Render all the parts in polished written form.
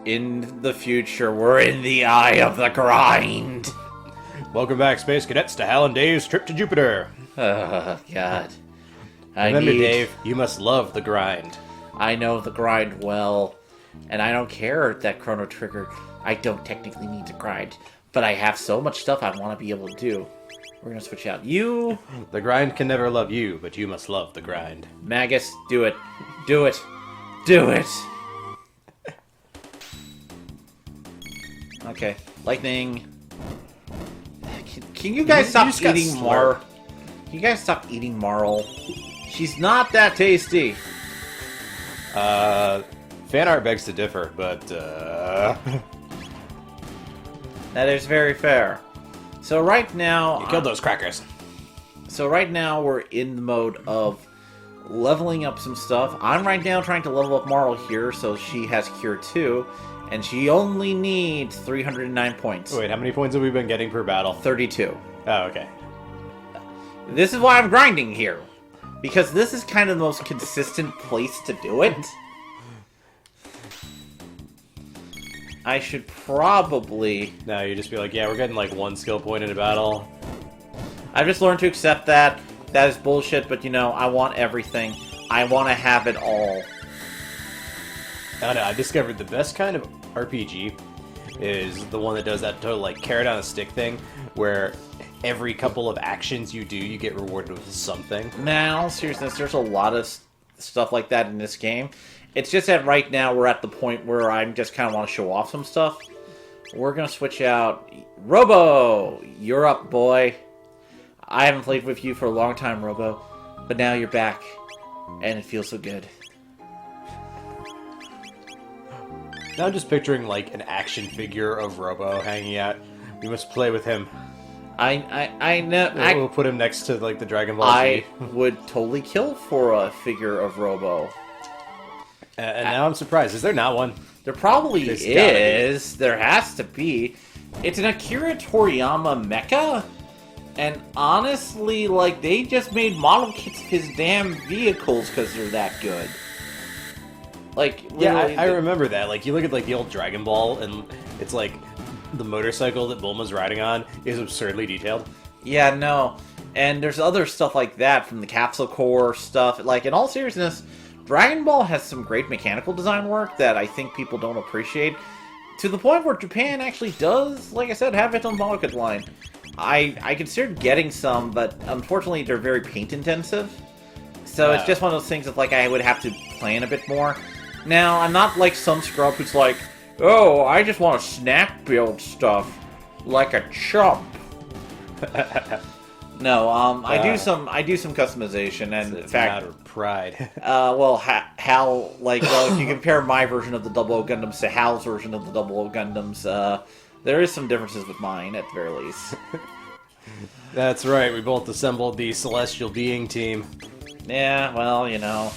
In the future, we're in the eye of the grind. Welcome back, Space Cadets, to Hal and Dave's trip to Jupiter. Oh, God. Remember, Dave, you must love the grind. I know the grind well, and I don't care that Chrono Trigger, I don't technically need to grind, but I have so much stuff I want to be able to do. We're going to switch out. You... The grind can never love you, but you must love the grind. Magus, do it. Do it. Do it. Okay. Lightning. Can you guys stop eating Marl? Can you guys stop eating Marl? She's not that tasty. Fan art begs to differ, but, That is very fair. So right now... You killed those crackers. So right now we're in the mode of leveling up some stuff. I'm right now trying to level up Marl here, so she has Cure 2. And she only needs 309 points. Wait, how many points have we been getting per battle? 32. Oh, okay. This is why I'm grinding here. Because this is kind of the most consistent place to do it. I should probably... No, you just be like, yeah, we're getting like 1 skill point in a battle. I've just learned to accept that. That is bullshit, but you know, I want everything. I want to have it all. I don't know, I discovered the best kind of RPG is the one that does that total, like, carrot on a stick thing, where every couple of actions you do, you get rewarded with something. Now, seriousness, there's a lot of stuff like that in this game. It's just that right now we're at the point where I just kind of want to show off some stuff. We're going to switch out. Robo! You're up, boy. I haven't played with you for a long time, Robo, but now you're back, and it feels so good. Now I'm just picturing, like, an action figure of Robo hanging out. We must play with him. I know... We'll put him next to, like, the Dragon Ball Z. I would totally kill for a figure of Robo. And now I'm surprised. Is there not one? There probably is. There has to be. It's an Akira Toriyama mecha. And honestly, like, they just made model kits of his damn vehicles because they're that good. Like, yeah, I remember that. Like, you look at, like, the old Dragon Ball, and it's like the motorcycle that Bulma's riding on is absurdly detailed. Yeah, no. And there's other stuff like that from the Capsule Core stuff. Like, in all seriousness, Dragon Ball has some great mechanical design work that I think people don't appreciate. To the point where Japan actually does, like I said, have its own model kit line. I considered getting some, but unfortunately they're very paint intensive. So it's just one of those things that, like, I would have to plan a bit more. Now, I'm not like some scrub who's like, oh, I just want to snack build stuff like a chump. No, I do some customization, and it's in fact, a matter of pride. well, Hal, like, well, if you compare my version of the Double O Gundams to Hal's version of the Double O Gundams, there is some differences with mine, at the very least. That's right, we both assembled the Celestial Being team. Yeah, well, you know,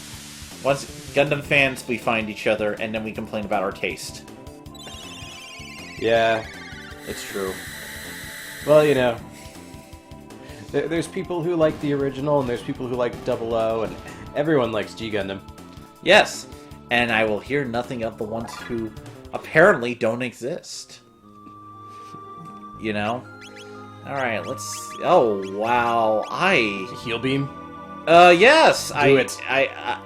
once Gundam fans, we find each other, and then we complain about our taste. Yeah. It's true. Well, you know, there's people who like the original, and there's people who like Double O, and everyone likes G Gundam. Yes, and I will hear nothing of the ones who apparently don't exist. You know? Alright, let's... Oh, wow. Heal Beam? Yes! Do it.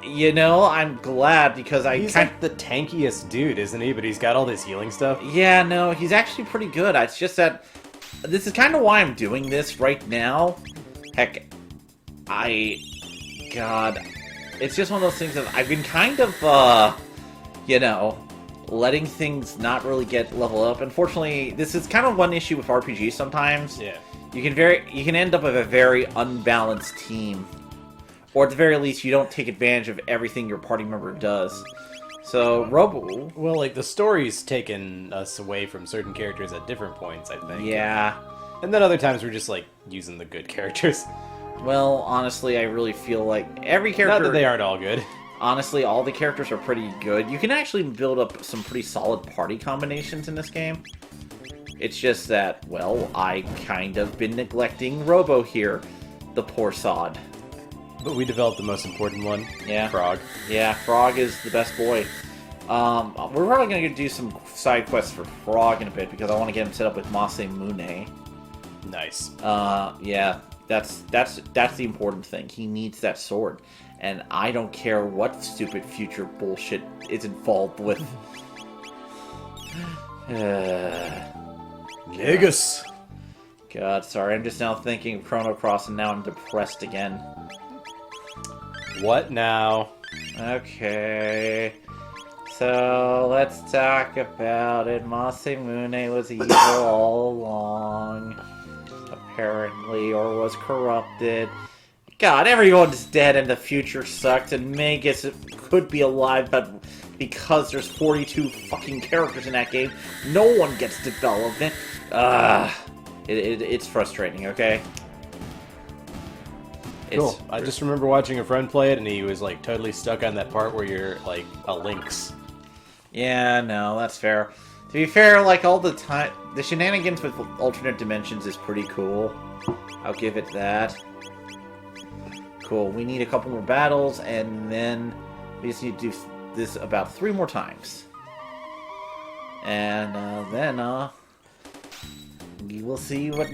You know, I'm glad because He's like the tankiest dude, isn't he? But he's got all this healing stuff. Yeah, no, he's actually pretty good. It's just that... This is kind of why I'm doing this right now. Heck, God. It's just one of those things that I've been kind of, you know, letting things not really get leveled up. Unfortunately, this is kind of one issue with RPGs sometimes. Yeah. You can end up with a very unbalanced team. Or at the very least, you don't take advantage of everything your party member does. So, Robo... Well, like, the story's taken us away from certain characters at different points, I think. Yeah. And then other times we're just, like, using the good characters. Well, honestly, I really feel like every character... Not that they aren't all good. Honestly, all the characters are pretty good. You can actually build up some pretty solid party combinations in this game. It's just that, well, I kind of been neglecting Robo here. The poor sod. But we developed the most important one. Yeah. Frog. Yeah, Frog is the best boy. We're probably going to do some side quests for Frog in a bit, because I want to get him set up with Masamune. Nice. Yeah, that's the important thing. He needs that sword. And I don't care what stupid future bullshit is involved with. Negus. God, sorry, I'm just now thinking of Chrono Cross, and now I'm depressed again. What now? Okay. So, let's talk about it. Masamune was evil all along. Apparently, or was corrupted. God, everyone's dead and the future sucks, and Magus could be alive, but because there's 42 fucking characters in that game, no one gets development. It's frustrating, okay? Cool. I just remember watching a friend play it, and he was like totally stuck on that part where you're like a lynx. Yeah, no, that's fair. To be fair, like all the time, the shenanigans with alternate dimensions is pretty cool. I'll give it that. Cool. We need a couple more battles, and then we just need to do this about 3 more times. And then we will see what...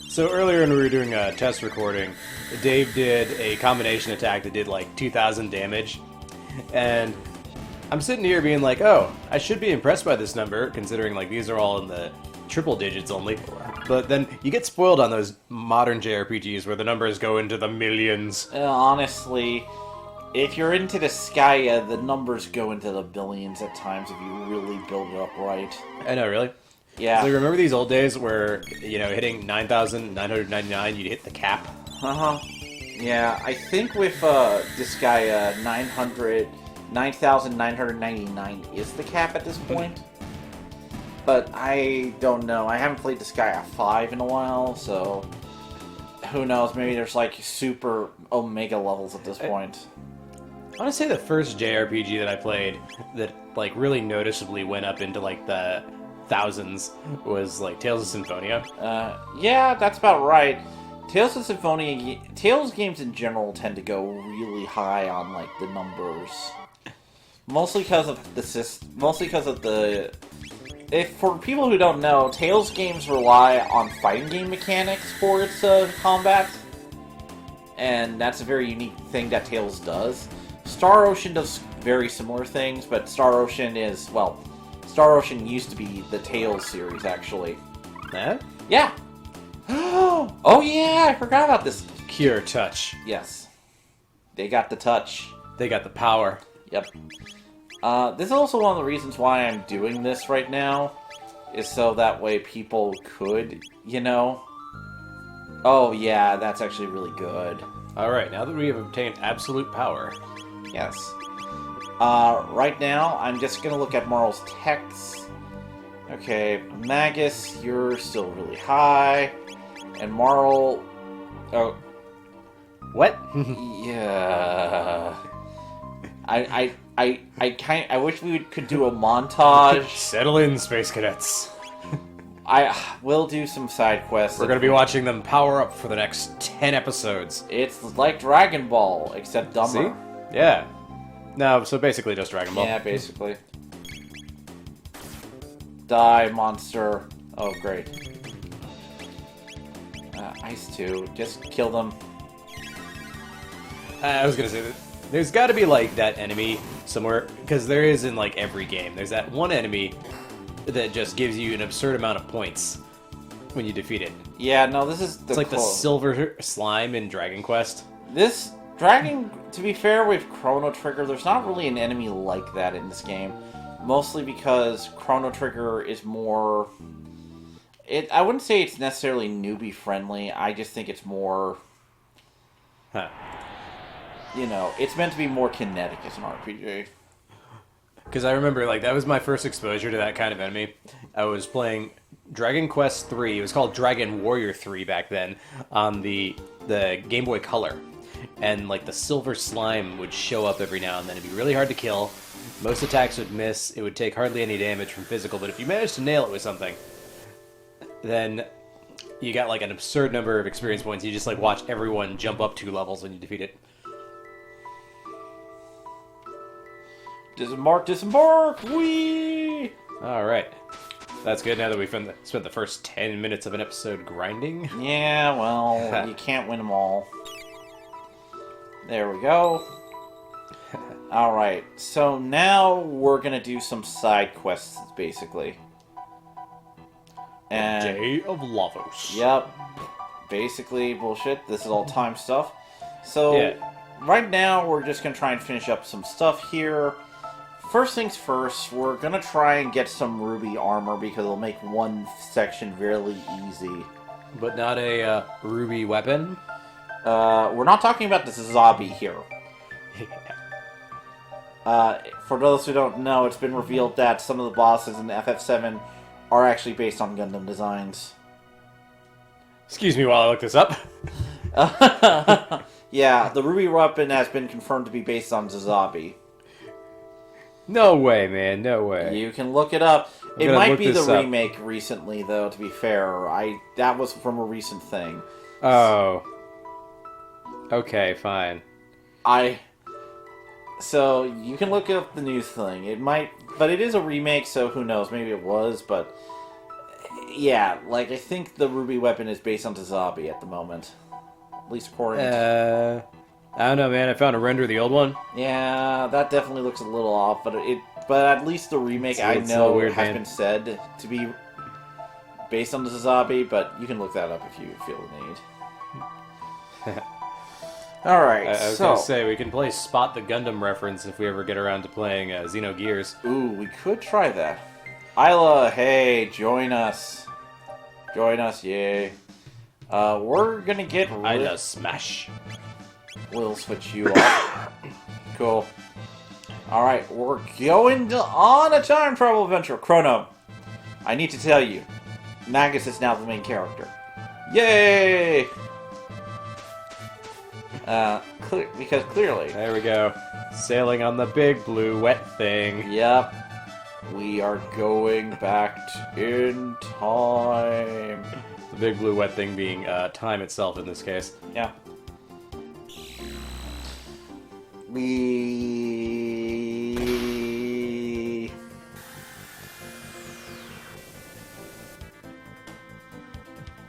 So earlier when we were doing a test recording, Dave did a combination attack that did like 2,000 damage. And I'm sitting here being like, oh, I should be impressed by this number, considering like these are all in the triple digits only. But then you get spoiled on those modern JRPGs where the numbers go into the millions. Honestly, if you're into Disgaea, the numbers go into the billions at times if you really build it up right. I know, really? Yeah. So remember these old days where, you know, hitting 9,999, you'd hit the cap? Uh-huh. Yeah, I think with Disgaea, 9,999 is the cap at this point. But I don't know. I haven't played Disgaea 5 in a while, so who knows? Maybe there's like super Omega levels at this point. I want to say the first JRPG that I played that like really noticeably went up into like the thousands was like Tales of Symphonia. Yeah, that's about right. Tales of Symphonia, Tales games in general tend to go really high on like the numbers, mostly because of the. If for people who don't know, Tales games rely on fighting game mechanics for its combat, and that's a very unique thing that Tales does. Star Ocean does very similar things, but Star Ocean used to be the Tales series, actually. Eh? Yeah. Oh yeah, I forgot about this. Cure Touch. Yes. They got the touch. They got the power. Yep. This is also one of the reasons why I'm doing this right now, is so that way people could, you know... Oh yeah, that's actually really good. Alright, now that we have obtained absolute power... Yes. Right now, I'm just gonna look at Marl's text. Okay, Magus, you're still really high. And Marl... Oh. What? Yeah... I wish we could do a montage. Settle in, Space Cadets. I will do some side quests. We're going to be watching them power up for the next 10 episodes. It's like Dragon Ball, except dumber. See? Yeah. No, so basically just Dragon Ball. Yeah, basically. Die, monster. Oh, great. Ice 2. Just kill them. I was going to say that there's got to be, like, that enemy somewhere, because there is in, like, every game. There's that one enemy that just gives you an absurd amount of points when you defeat it. Yeah, no, this is It's like the silver slime in Dragon Quest. This Dragon, to be fair with Chrono Trigger, there's not really an enemy like that in this game. Mostly because Chrono Trigger is more... I wouldn't say it's necessarily newbie-friendly, I just think it's more... Huh. You know, it's meant to be more kinetic as an RPG. Because I remember, like, that was my first exposure to that kind of enemy. I was playing Dragon Quest 3. It was called Dragon Warrior 3 back then on the Game Boy Color. And, like, the silver slime would show up every now and then. It'd be really hard to kill. Most attacks would miss. It would take hardly any damage from physical. But if you managed to nail it with something, then you got, like, an absurd number of experience points. You just, like, watch everyone jump up 2 levels when you defeat it. Disembark, disembark! Whee! Alright. That's good now that we've spent the first 10 minutes of an episode grinding. Yeah, well, you can't win them all. There we go. Alright, so now we're gonna do some side quests, basically. And Day of Lavos. Yep. Basically, bullshit. This is all time stuff. So, Yeah. right now, we're just gonna try and finish up some stuff here. First things first, we're gonna try and get some ruby armor because it'll make one section really easy. But not a ruby weapon? We're not talking about the zombie here. For those who don't know, it's been revealed that some of the bosses in FF7 are actually based on Gundam designs. Excuse me while I look this up. Yeah, the ruby weapon has been confirmed to be based on Zazabi. No way, man. No way. You can look it up. It gonna might look be the this up. remake recently, though, to be fair. That was from a recent thing. Oh. Okay, fine. So, you can look up the news thing. It might... But it is a remake, so who knows? Maybe it was, but... Yeah, like, I think the ruby weapon is based on Zazabi at the moment. At least according to... I don't know, man. I found a render of the old one. Yeah, that definitely looks a little off, but at least the remake It's know so weird, has man. been said to be based on the Zazabi, but you can look that up if you feel the need. Alright, I was so... gonna say, we can play Spot the Gundam reference if we ever get around to playing Xenogears. Ooh, we could try that. Isla, hey, join us. Join us, yay. We're gonna get I smash. We'll switch you off. Cool. Alright, we're going on a time travel adventure. Chrono, I need to tell you, Magus is now the main character. Yay! Because clearly... There we go. Sailing on the big blue wet thing. Yep. We are going back in time. The big blue wet thing being time itself in this case. Yeah. We...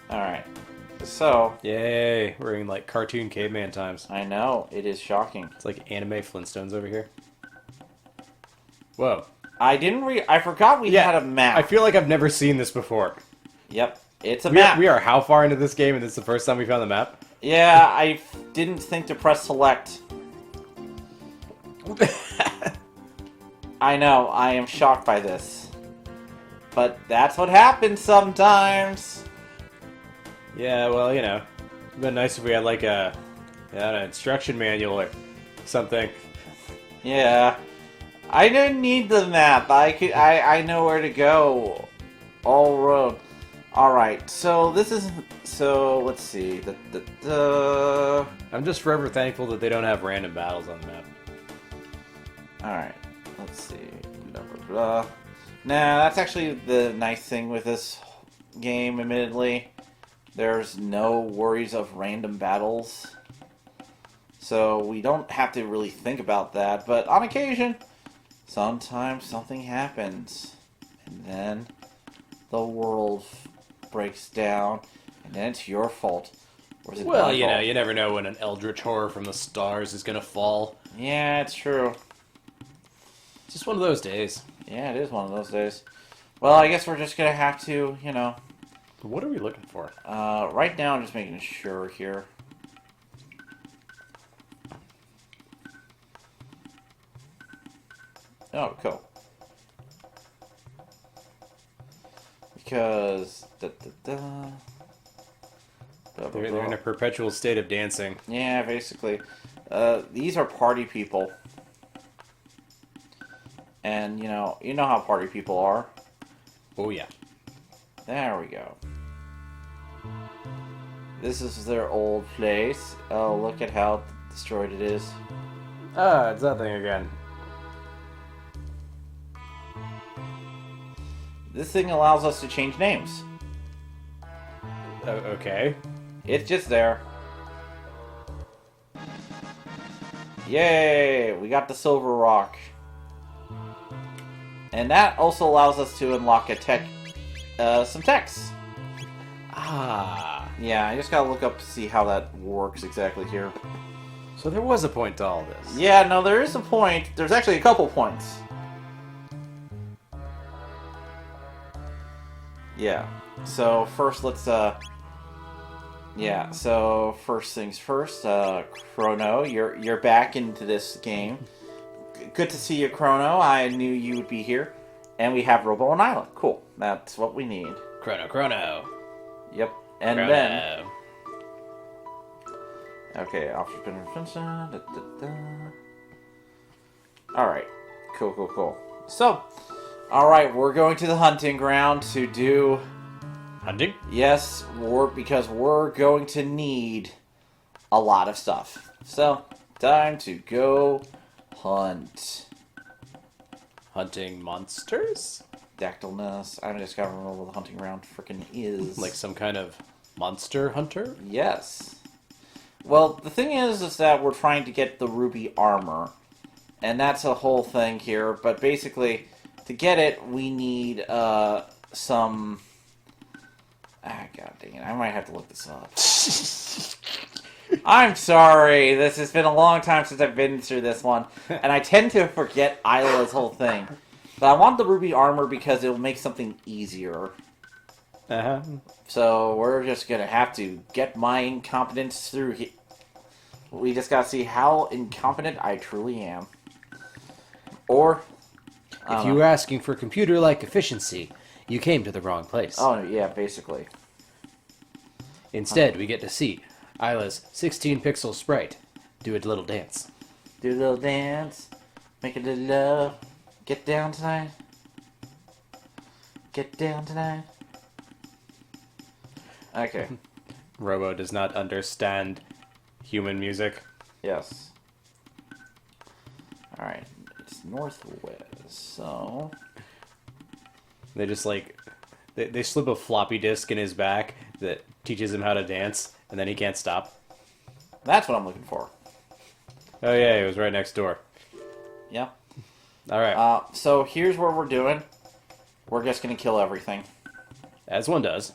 Alright. So... Yay! We're in like cartoon caveman times. I know, it is shocking. It's like anime Flintstones over here. Whoa. I forgot we had a map. I feel like I've never seen this before. Yep, it's a map. We are how far into this game and this is the first time we found the map? Yeah, I didn't think to press select. I know, I am shocked by this. But that's what happens sometimes. Yeah, well, you know, it'd been nice if we had like an instruction manual or something. Yeah. I didn't need the map. I know where to go. All road. Alright, so this is... So, let's see. I'm just forever thankful that they don't have random battles on the map. Alright, let's see. Blah, blah, blah. Nah, that's actually the nice thing with this game, admittedly. There's no worries of random battles. So we don't have to really think about that, but on occasion, sometimes something happens. And then the world breaks down, and then it's your fault. Or is it Well, my you know, fault? you never know when an eldritch horror from the stars is gonna fall. Yeah, it's true. It's just one of those days. Yeah, it is one of those days. Well, I guess we're just gonna have to, you know... What are we looking for? Right now, I'm just making sure here. Oh, cool. Because... They're in a perpetual state of dancing. Yeah, basically. These are party people. And, you know how party people are. Oh, yeah. There we go. This is their old place. Oh, look at how destroyed it is. Ah, it's that thing again. This thing allows us to change names. Okay. It's just there. Yay! We got the silver rock. And that also allows us to unlock some techs. Ah. Yeah, I just gotta look up to see how that works exactly here. So there was a point to all this. Yeah, no, there is a point. There's actually a couple points. Yeah. So first, let's yeah. So first things first, Chrono, you're back into this game. Good to see you, Chrono. I knew you would be here, and we have Robo and Isla. Cool. That's what we need. Chrono. Yep. And Chrono. then. Okay, Officer Intervention. Alright. Cool. So, alright, we're going to the hunting ground to do... Hunting? Yes, because we're going to need a lot of stuff. So, time to go hunt. Hunting monsters? Dactylness. I just gotta remember what the hunting ground frickin' is. Like some kind of monster hunter? Yes. Well, the thing is that we're trying to get the ruby armor. And that's a whole thing here. But basically, to get it, we need some... Ah, god dang it. I might have to look this up. I'm sorry. This has been a long time since I've been through this one. And I tend to forget Isla's whole thing. But I want the ruby armor because it will make something easier. Uh-huh. So we're just going to have to get my incompetence through here. We just got to see how incompetent I truly am. Or... If you were asking for computer-like efficiency, you came to the wrong place. Oh, yeah, basically. Instead, we get to see Isla's 16-pixel sprite do a little dance. Do a little dance. Make a little love. Get down tonight. Get down tonight. Okay. Robo does not understand human music. Yes. Alright. It's northwest, so... They just they slip a floppy disk in his back that teaches him how to dance, and then he can't stop. That's what I'm looking for. Oh yeah, it was right next door. Yeah. Alright. So here's what we're doing. We're just gonna kill everything. As one does.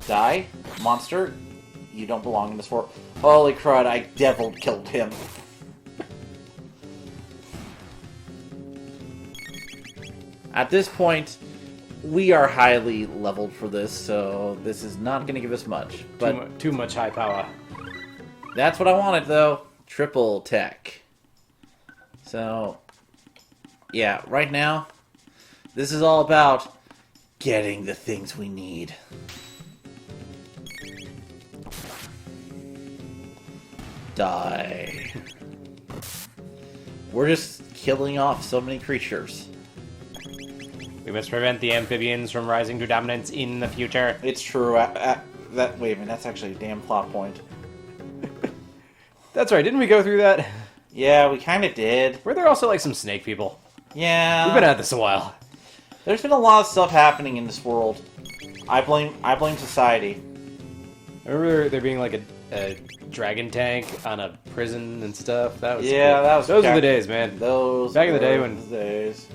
Die, monster. You don't belong in this world. Holy crud, I devil killed him. At this point, we are highly leveled for this, so this is not going to give us much. But Too much high power. that's what I wanted, though. Triple tech. So, yeah, right now, this is all about getting the things we need. Die. We're just killing off so many creatures. We must prevent the amphibians from rising to dominance in the future. It's true. Wait a minute, that's actually a damn plot point. That's right, didn't we go through that? Yeah, we kind of did. Were there also like some snake people? Yeah. We've been at this a while. There's been a lot of stuff happening in this world. I blame society. I remember there being like a dragon tank on a prison and stuff. That was Yeah, cool. that was Those were the days, man. Those Back in the day were when- the days.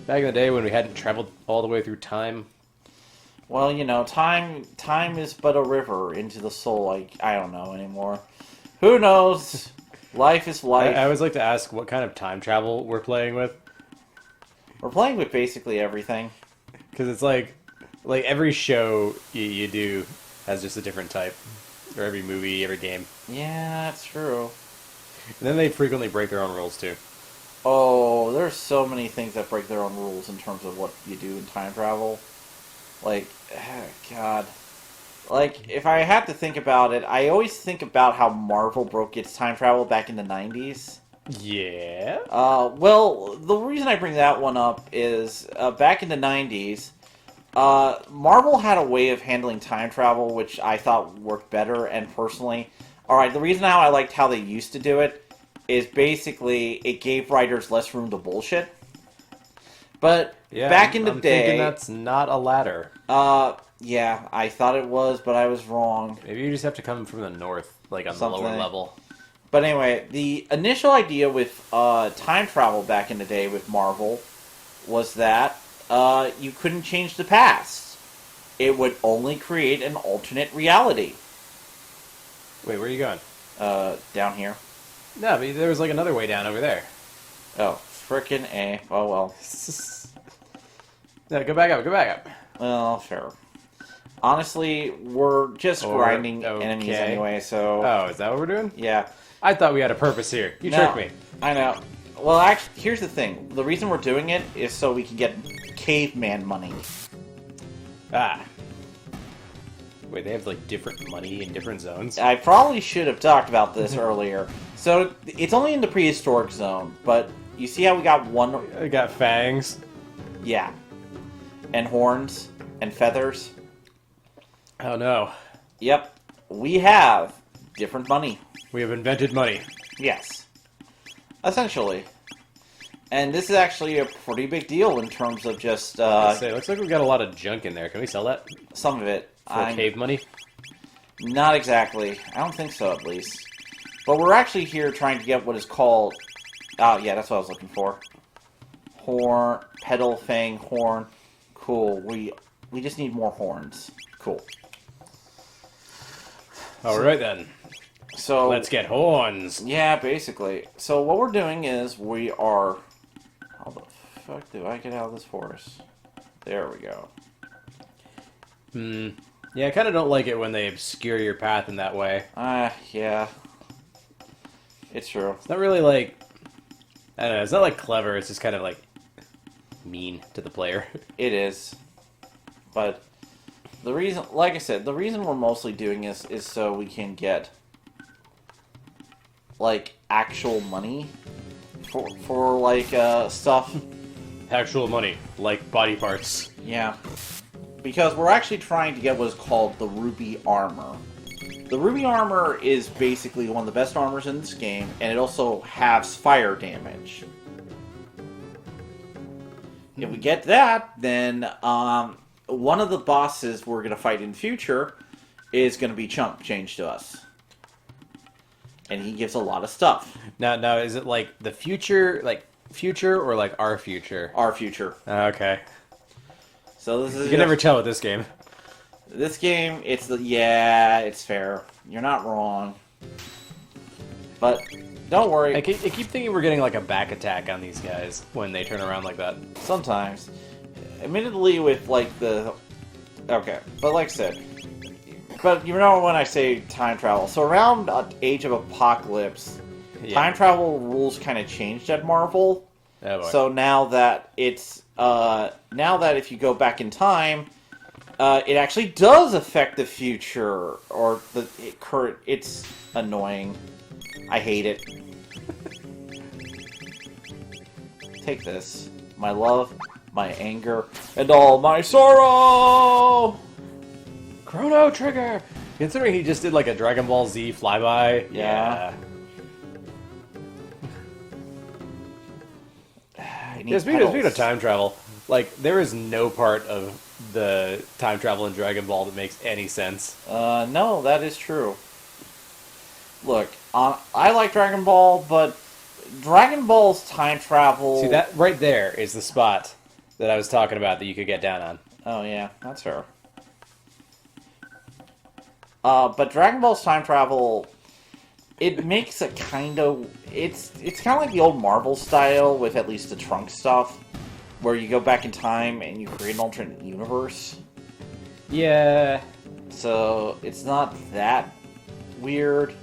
Back in the day when we hadn't traveled all the way through time. Well, you know, time is but a river into the soul. I don't know anymore. Who knows? Life is life. I always like to ask what kind of time travel we're playing with. We're playing with basically everything. Because it's like every show you do has just a different type. Or every movie, every game. Yeah, that's true. And then they frequently break their own rules too. Oh, there's so many things that break their own rules in terms of what you do in time travel. Like, God. Like, if I have to think about it, I always think about how Marvel broke its time travel back in the 90s. Yeah? Well, the reason I bring that one up is, back in the 90s, Marvel had a way of handling time travel which I thought worked better, and personally... Alright, the reason how I liked how they used to do it is basically it gave writers less room to bullshit. But Yeah, back in the I'm day... thinking that's not a ladder. Yeah, I thought it was, but I was wrong. Maybe you just have to come from the north, like on the lower Something. level. But anyway, the initial idea with time travel back in the day with Marvel was that you couldn't change the past. It would only create an alternate reality. Wait, where are you going? Down here. No, but there was like another way down over there. Oh, frickin' A. Oh, well. No, go back up, go back up. Well, sure. Honestly, we're just grinding enemies anyway, so... Oh, is that what we're doing? Yeah. I thought we had a purpose here. You tricked me. I know. Well, actually, here's the thing. The reason we're doing it is so we can get caveman money. Ah. Wait, they have like different money in different zones? I probably should have talked about this earlier. So, it's only in the prehistoric zone, but you see how we got one... I got fangs. Yeah. And horns. And feathers. Oh no. Yep. We have different money. We have invented money. Yes. Essentially. And this is actually a pretty big deal in terms of just... It looks like we got a lot of junk in there. Can we sell that? Some of it. For cave money? Not exactly. I don't think so, at least. But we're actually here trying to get what is called... Oh, yeah, that's what I was looking for. Horn, pedal, fang, horn. Cool. We just need more horns. Cool. Alright then. So let's get horns. Yeah, basically. So what we're doing is we are... How the fuck do I get out of this forest? There we go. Yeah, I kind of don't like it when they obscure your path in that way. Yeah. It's true. It's not really like... I don't know, it's not like clever, it's just kind of like mean to the player. It is. But the reason, like I said, the reason we're mostly doing this is so we can get like actual money for like stuff. Actual money, like body parts. Yeah. Because we're actually trying to get what is called the Ruby Armor. The Ruby Armor is basically one of the best armors in this game, and it also halves fire damage. If we get that, then one of the bosses we're going to fight in future is going to be Chunk changed to us. And he gives a lot of stuff. Now, is it like the future, or like our future? Our future. Okay. So this is... You can never tell with this game. This game, it's fair. You're not wrong. But don't worry. I keep thinking we're getting like a back attack on these guys when they turn around like that. Sometimes. Admittedly with like the... Okay, but like I said... But you know when I say time travel. So around Age of Apocalypse, time travel rules kind of changed at Marvel. Oh, boy. So now that it's... now that if you go back in time... it actually does affect the future, or the current. It's annoying. I hate it. Take this. My love, my anger, and all my sorrow! Chrono Trigger! Considering he just did like a Dragon Ball Z flyby. Yeah. Speaking of time travel, like, there is no part of the time travel in Dragon Ball that makes any sense. No, that is true. Look, I like Dragon Ball, but Dragon Ball's time travel... See, that right there is the spot that I was talking about that you could get down on. Oh, yeah, that's fair. But Dragon Ball's time travel, it makes a kind of... It's kind of like the old Marvel style with at least the Trunks stuff. Where you go back in time and you create an alternate universe. Yeah. So, it's not that weird.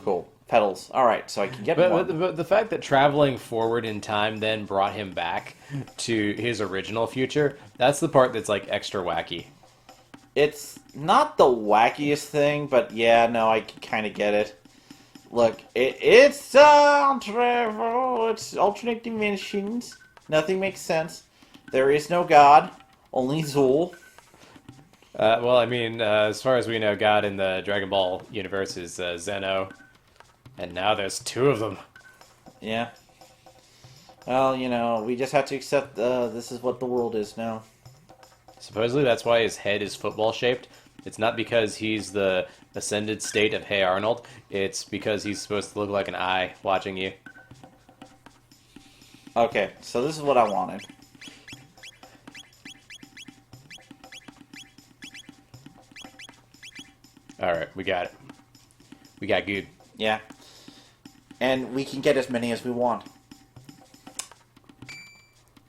Cool. Pedals. Alright, so I can get more. But the fact that traveling forward in time then brought him back to his original future, that's the part that's, like, extra wacky. It's not the wackiest thing, but yeah, no, I kind of get it. Look, it's time travel. It's alternate dimensions. Nothing makes sense. There is no God, only Zool. Well, I mean, as far as we know, God in the Dragon Ball universe is Zeno. And now there's two of them. Yeah. Well, you know, we just have to accept this is what the world is now. Supposedly that's why his head is football-shaped, It's not because he's the ascended state of Hey Arnold. It's because he's supposed to look like an eye watching you. Okay, so this is what I wanted. Alright, we got it. We got good. Yeah. And we can get as many as we want.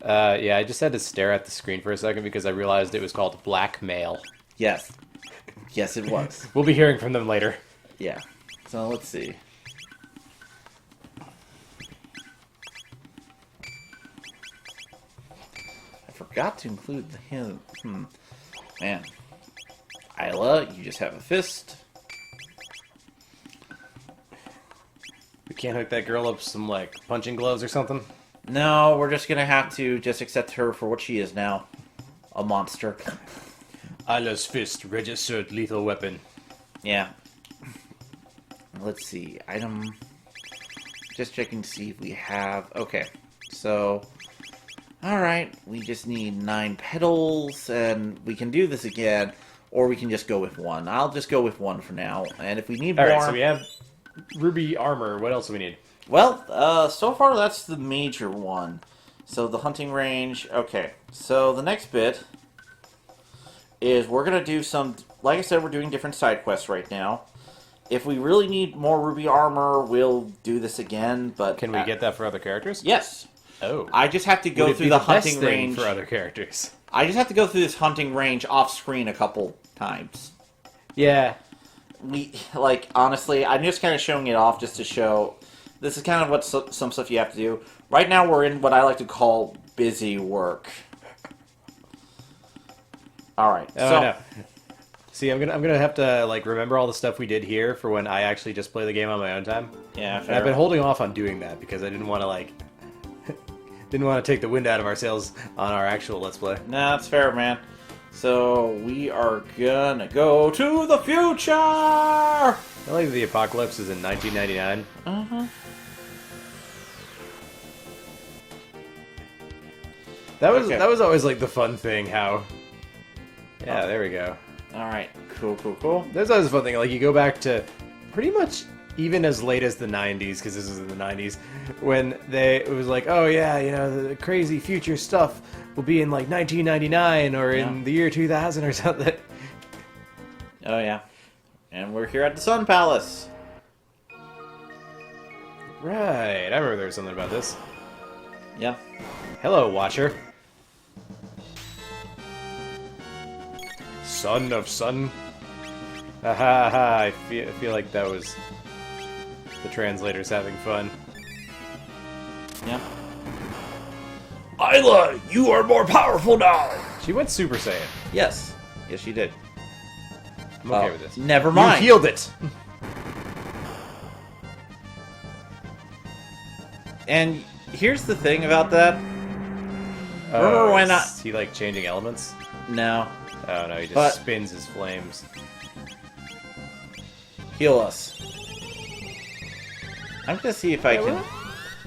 Yeah, I just had to stare at the screen for a second because I realized it was called blackmail. Yes. Yes, it was. We'll be hearing from them later. Yeah. So let's see. I forgot to include the hint. Man. Isla, you just have a fist. We can't hook that girl up with some, like, punching gloves or something? No, we're just gonna have to just accept her for what she is now. A monster. Isla's fist, registered lethal weapon. Yeah. Let's see. Item. Just checking to see if we have. Okay. So. Alright. We just need 9 petals. And we can do this again. Or we can just go with 1. I'll just go with 1 for now. And if we need more. Alright, so we have ruby armor. What else do we need? Well, so far that's the major one. So the hunting range. Okay. So the next bit is we're going to do some, like I said, we're doing different side quests right now. If we really need more ruby armor, we'll do this again, but... Can we get that for other characters? Yes. Oh. I just have to go through the hunting range... for other characters? I just have to go through this hunting range off-screen a couple times. Yeah. Honestly, I'm just kind of showing it off just to show... This is kind of what some stuff you have to do. Right now we're in what I like to call busy work. Alright, Oh, no. See, I'm gonna have to remember all the stuff we did here for when I actually just play the game on my own time. Yeah, And fair. I've been holding off on doing that because I didn't want to didn't want to take the wind out of our sails on our actual Let's Play. Nah, that's fair, man. So, we are gonna go to the future! I like that the apocalypse is in 1999. Uh-huh. That was Okay. that was always the fun thing. How? Yeah, there we go. Alright, cool, cool, cool. That's always a fun thing. You go back to pretty much even as late as the 90s, because this is in the 90s, when it was oh yeah, the crazy future stuff will be in 1999 or in the year 2000 or something. Oh yeah. And we're here at the Sun Palace. Right, I remember there was something about this. Yeah. Hello, Watcher. Son of Sun. Ha ha ha! I feel like that was the translators having fun. Yeah. Isla, you are more powerful now! She went Super Saiyan. Yes. Yes, she did. I'm okay with this. Never You mind. healed it! And here's the thing about that. Remember when is he changing elements? No. Oh no, he just But- spins his flames. Heal us. I'm gonna see if I can...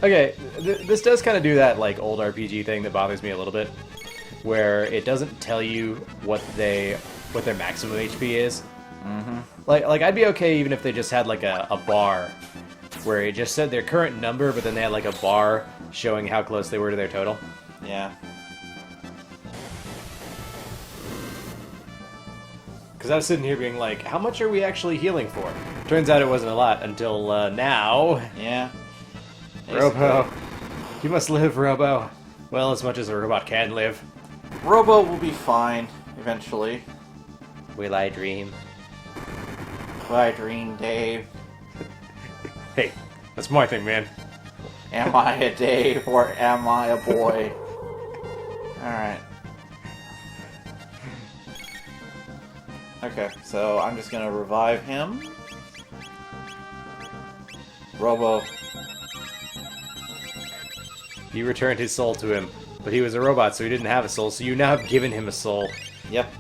Okay, this does kind of do that old RPG thing that bothers me a little bit, where it doesn't tell you what their maximum HP is. Mm-hmm. I'd be okay even if they just had a bar, where it just said their current number, but then they had a bar showing how close they were to their total. Yeah. Because I was sitting here being how much are we actually healing for? Turns out it wasn't a lot until now. Yeah. Robo. You must live, Robo. Well, as much as a robot can live. Robo will be fine, eventually. Will I dream? I dream, Dave. Hey, that's my thing, man. Am I a Dave or am I a boy? Alright. Okay, so I'm just gonna revive him. Robo. You returned his soul to him, but he was a robot, so he didn't have a soul, so you now have given him a soul. Yep.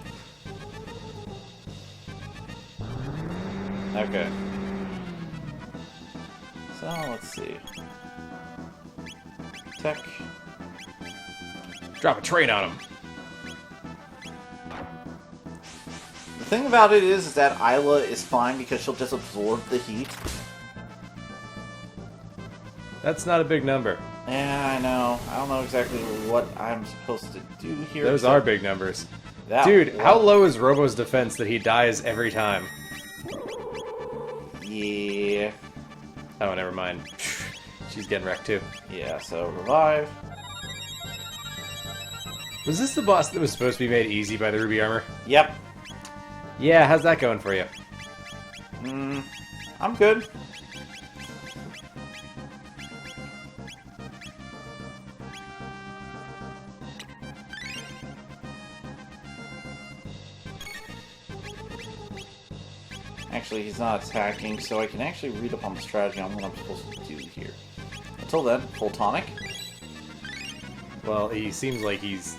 Okay. So, let's see. Tech. Drop a train on him. The thing about it is that Isla is fine because she'll just absorb the heat. That's not a big number. Yeah, I know. I don't know exactly what I'm supposed to do here. Those are big numbers. That Dude, one. how low is Robo's defense that he dies every time? Yeah. Oh, never mind. She's getting wrecked too. Yeah, so revive. Was this the boss that was supposed to be made easy by the ruby armor? Yep. Yeah, how's that going for you? I'm good. Actually, he's not attacking, so I can actually read up on the strategy on what I'm supposed to do here. Until then, full tonic. Well, he seems like he's...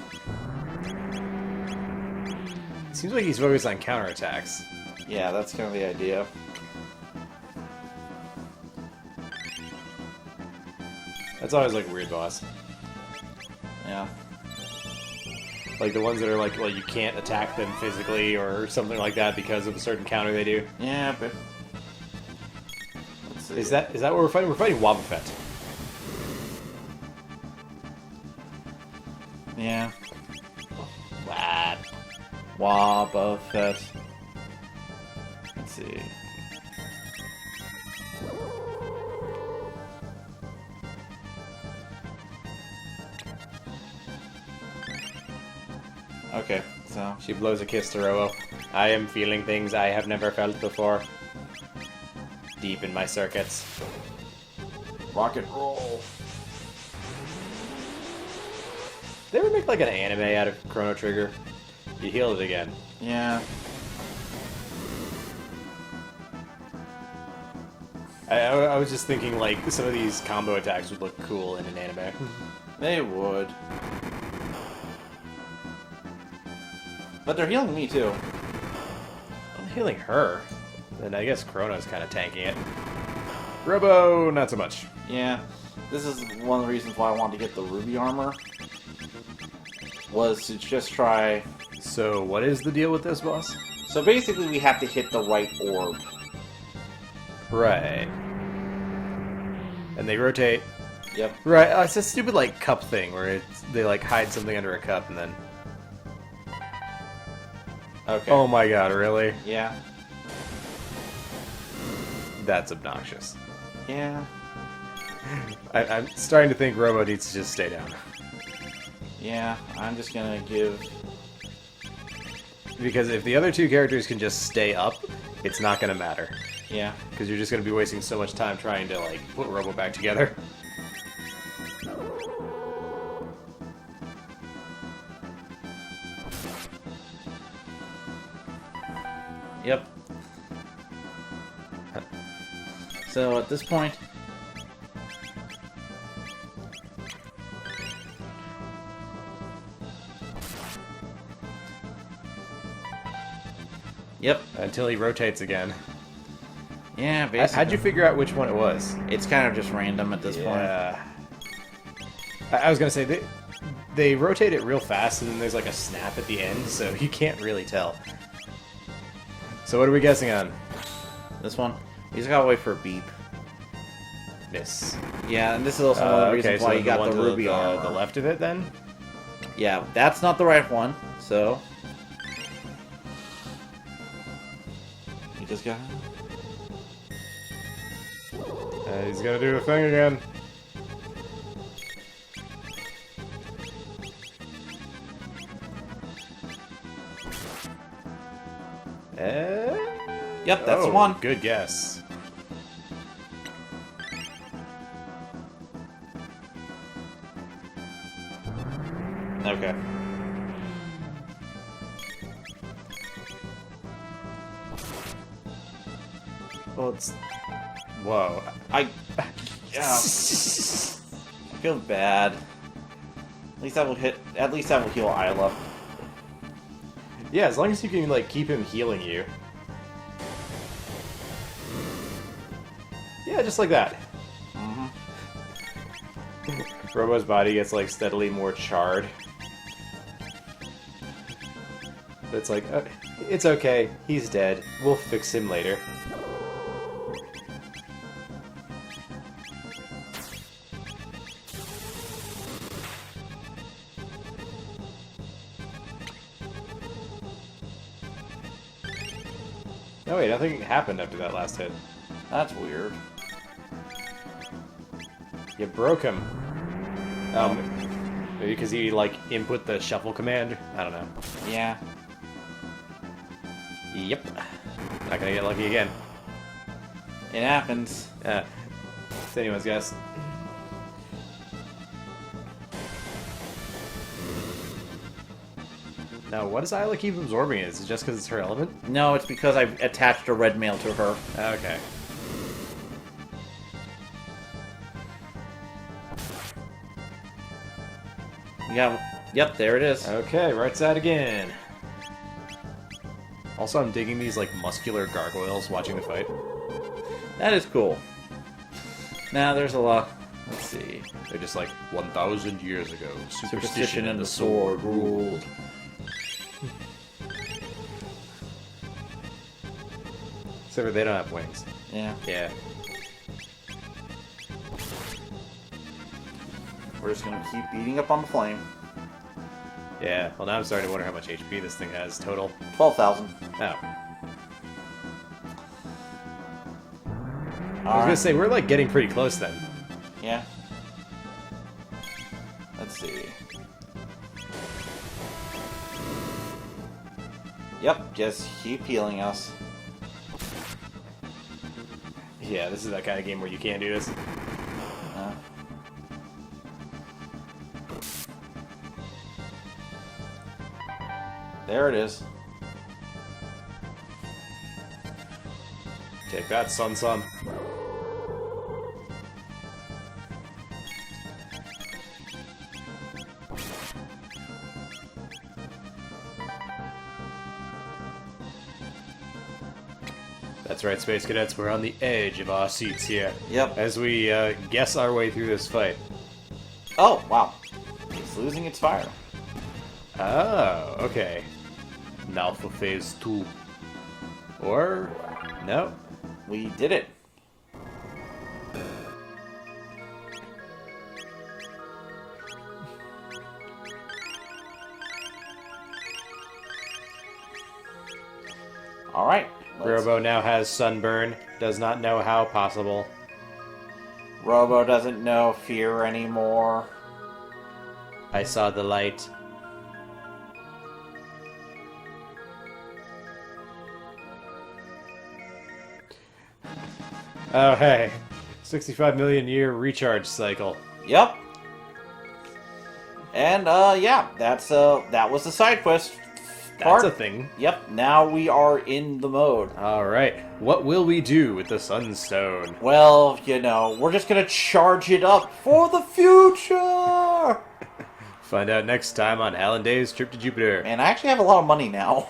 Seems like he's focused on counterattacks. Yeah, that's kind of the idea. That's always like a weird boss. Yeah. Like the ones that are like, well, you can't attack them physically or something like that because of a certain counter they do. Yeah, but... Let's see. Is that what we're fighting? We're fighting Wobbuffet. Yeah. What? Wobbuffet. Let's see. Okay, so... She blows a kiss to Robo. I am feeling things I have never felt before. Deep in my circuits. Rock and roll. Did they ever make like an anime out of Chrono Trigger? You healed it again. Yeah. I was just thinking like some of these combo attacks would look cool in an anime. They would. But they're healing me too. I'm healing her. Then I guess Chrono's kind of tanking it. Robo, not so much. Yeah. This is one of the reasons why I wanted to get the ruby armor. Was to just try... So what is the deal with this boss? So basically we have to hit the right orb. Right. And they rotate. Yep. Right, it's a stupid like cup thing where they like hide something under a cup and then... Okay. Oh my god, really? Yeah. That's obnoxious. Yeah. I'm starting to think Robo needs to just stay down. Yeah, I'm just gonna give... Because if the other two characters can just stay up, it's not gonna matter. Yeah. Because you're just gonna be wasting so much time trying to, like, put Robo back together. Yep. So at this point... Yep. Until he rotates again. Yeah, basically. How'd you figure out which one it was? It's kind of just random at this point. Yeah. I was gonna say, they rotate it real fast and then there's like a snap at the end, so you can't really tell. So what are we guessing on? This one? He's gotta wait for a beep. Miss. Yeah, and this is also one of the reasons why you got the ruby armor. The left of it, then? Yeah, that's not the right one, so... You just got... He's gonna do the thing again. Yep, that's the Oh, one. good guess. Okay. Well, it's... Whoa. Yeah. I feel bad. At least that will hit. At least that will heal Isla. Yeah, as long as you can, like, keep him healing you. Yeah, just like that. Mm-hmm. Robo's body gets, like, steadily more charred. But it's like, It's okay. He's dead. We'll fix him later. Oh wait, nothing happened after that last hit. That's weird. You broke him. Maybe because he, like, input the shuffle command? I don't know. Yeah. Yep. Not gonna get lucky again. It happens. It's anyone's guess. Now, what does Isla keep absorbing it? Is it just because it's her element? No, it's because I've attached a red mail to her. Okay. Yeah. Yep, there it is. Okay, right side again. Also, I'm digging these, like, muscular gargoyles watching the fight. That is cool. Now, there's a lot... Let's see. They're just like, 1,000 years ago, Superstition and the sword ruled. Except for they don't have wings. Yeah. Yeah. We're just gonna keep beating up on the flame. Yeah, well now I'm starting to wonder how much HP this thing has total. 12,000. Oh. I was Alright. gonna say, we're like getting pretty close then. Yeah. Let's see. Yep, just keep healing us. Yeah, this is that kind of game where you can't do this. There it is. Take that, son. That's right, Space Cadets, we're on the edge of our seats here. Yep. As we guess our way through this fight. Oh, wow. It's losing its fire. Oh, okay. Now for phase 2. Or... no? We did it. Alright. Robo now has sunburn. Does not know how possible. Robo doesn't know fear anymore. I saw the light. Oh, hey. 65 million year recharge cycle. Yep. And, yeah, that was the side quest part. That's a thing. Yep, now we are in the mode. Alright, what will we do with the Sunstone? Well, you know, we're just gonna charge it up for the future! Find out next time on Hal Dave's Trip to Jupiter. Man, I actually have a lot of money now.